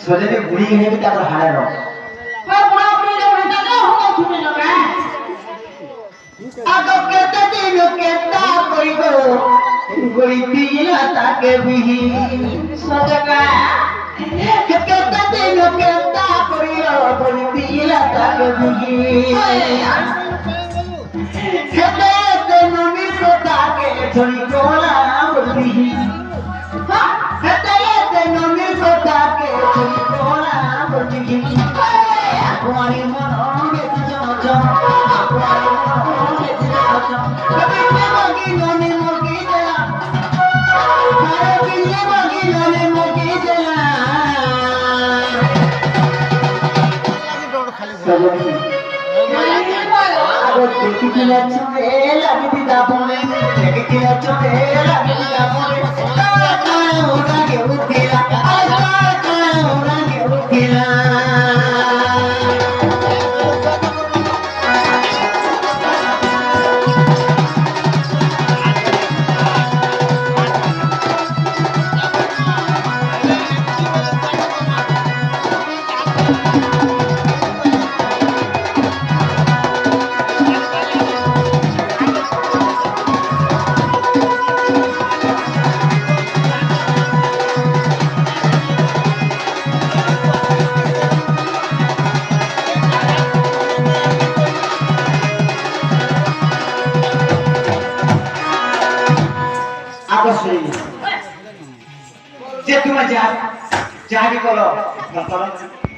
सोजने बुढ़ी है कि तापर हारे रो पर बुढ़ा बुढ़ी ने बेटा ना होगा तुम्हें लगा आगो कहते दिन कहता कोई कोई पीला ताके भी सजगा कहते दिन कहता कोई पीला ताके भी कहते दिन मी को ताके छोड़ी कोला बोली कहते दिन मी को ताके छोड़ी कोला बोली Aquari mono get jojo Aquari mono get jojo Kapinne magi nani mogi dela Kapinne magi nani mogi dela Ago teki kila chube lagi di dabone Teki kila chube lagi di dabone Kala kala ura ge utila Kala kala ura ge utila जे तुम्हें जा भी करो